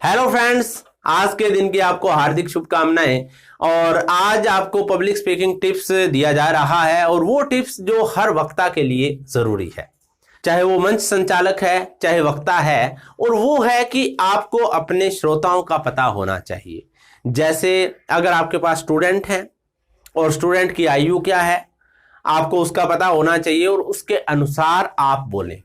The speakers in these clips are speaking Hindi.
हेलो फ्रेंड्स, आज के दिन की आपको हार्दिक शुभकामनाएं। और आज आपको पब्लिक स्पीकिंग टिप्स दिया जा रहा है और वो टिप्स जो हर वक्ता के लिए जरूरी है, चाहे वो मंच संचालक है चाहे वक्ता है। और वो है कि आपको अपने श्रोताओं का पता होना चाहिए। जैसे अगर आपके पास स्टूडेंट हैं और स्टूडेंट की आयु क्या है, आपको उसका पता होना चाहिए और उसके अनुसार आप बोलें।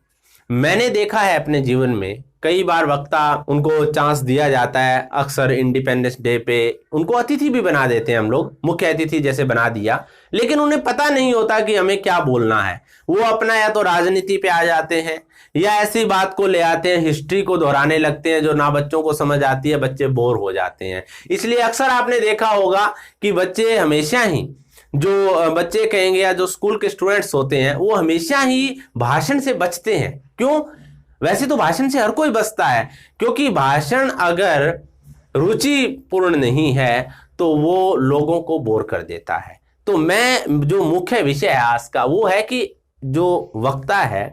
मैंने देखा है अपने जीवन में कई बार वक्ता उनको चांस दिया जाता है। अक्सर इंडिपेंडेंस डे पे उनको अतिथि भी बना देते हैं, हम लोग मुख्य अतिथि जैसे बना दिया, लेकिन उन्हें पता नहीं होता कि हमें क्या बोलना है। वो अपना या तो राजनीति पे आ जाते हैं या ऐसी बात को ले आते हैं, हिस्ट्री को दोहराने लगते हैं जो ना बच्चों को समझ आती है, बच्चे बोर हो जाते हैं। इसलिए अक्सर आपने देखा होगा कि बच्चे हमेशा ही, जो बच्चे कहेंगे या जो स्कूल के स्टूडेंट्स होते हैं, वो हमेशा ही भाषण से बचते हैं। क्यों? वैसे तो भाषण से हर कोई बचता है, क्योंकि भाषण अगर रुचिपूर्ण नहीं है तो वो लोगों को बोर कर देता है। तो मैं जो मुख्य विषय है आज का वो है कि जो वक्ता है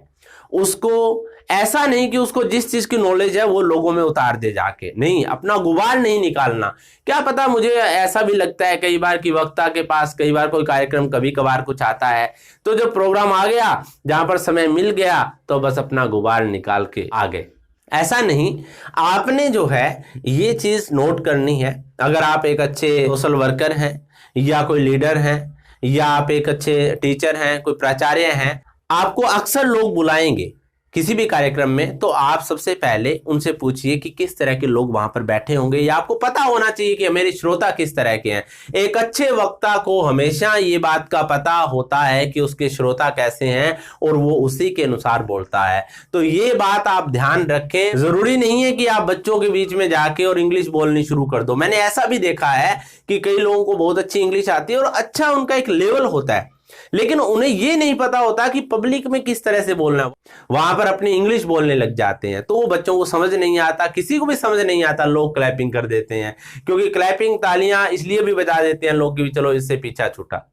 उसको ऐसा नहीं कि उसको जिस चीज की नॉलेज है वो लोगों में उतार दे जाके, नहीं, अपना गुबार नहीं निकालना। क्या पता, मुझे ऐसा भी लगता है कई बार कि वक्ता के पास कई बार कोई कार्यक्रम कभी कभार कुछ आता है तो जो प्रोग्राम आ गया, जहां पर समय मिल गया तो बस अपना गुबार निकाल के आ गए। ऐसा नहीं, आपने जो है ये चीज नोट करनी है। अगर आप एक अच्छे सोशल वर्कर हैं या कोई लीडर हैं या आप एक अच्छे टीचर हैं, कोई प्राचार्य हैं, आपको अक्सर लोग बुलाएंगे किसी भी कार्यक्रम में, तो आप सबसे पहले उनसे पूछिए कि किस तरह के लोग वहां पर बैठे होंगे, या आपको पता होना चाहिए कि मेरे श्रोता किस तरह के हैं। एक अच्छे वक्ता को हमेशा ये बात का पता होता है कि उसके श्रोता कैसे हैं और वो उसी के अनुसार बोलता है। तो ये बात आप ध्यान रखें। जरूरी नहीं है कि आप बच्चों के बीच में जाके और इंग्लिश बोलनी शुरू कर दो। मैंने ऐसा भी देखा है कि कई लोगों को बहुत अच्छी इंग्लिश आती है और अच्छा उनका एक लेवल होता है, लेकिन उन्हें यह नहीं पता होता कि पब्लिक में किस तरह से बोलना है। वहां पर अपनी इंग्लिश बोलने लग जाते हैं तो वो बच्चों को समझ नहीं आता, किसी को भी समझ नहीं आता। लोग क्लैपिंग कर देते हैं, क्योंकि क्लैपिंग तालियां इसलिए भी बजा देते हैं लोग कि चलो इससे पीछा छूटा।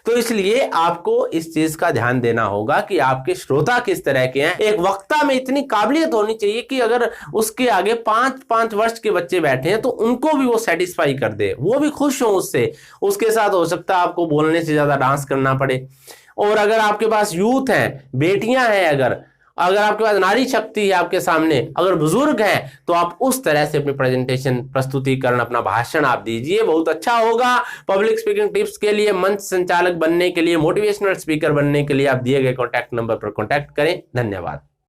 तो इसलिए आपको इस चीज का ध्यान देना होगा कि आपके श्रोता किस तरह के हैं। एक वक्ता में इतनी काबिलियत होनी चाहिए कि अगर उसके आगे 5-5 वर्ष के बच्चे बैठे हैं तो उनको भी वो सेटिस्फाई कर दे, वो भी खुश हो उससे। उसके साथ हो सकता है आपको बोलने से ज्यादा डांस करना पड़े। और अगर आपके पास यूथ हैं, बेटियां हैं, अगर आपके पास नारी शक्ति है आपके सामने, अगर बुजुर्ग हैं, तो आप उस तरह से अपनी प्रेजेंटेशन, प्रस्तुतिकरण, अपना भाषण आप दीजिए, बहुत अच्छा होगा। पब्लिक स्पीकिंग टिप्स के लिए, मंच संचालक बनने के लिए, मोटिवेशनल स्पीकर बनने के लिए आप दिए गए कॉन्टैक्ट नंबर पर कॉन्टैक्ट करें। धन्यवाद।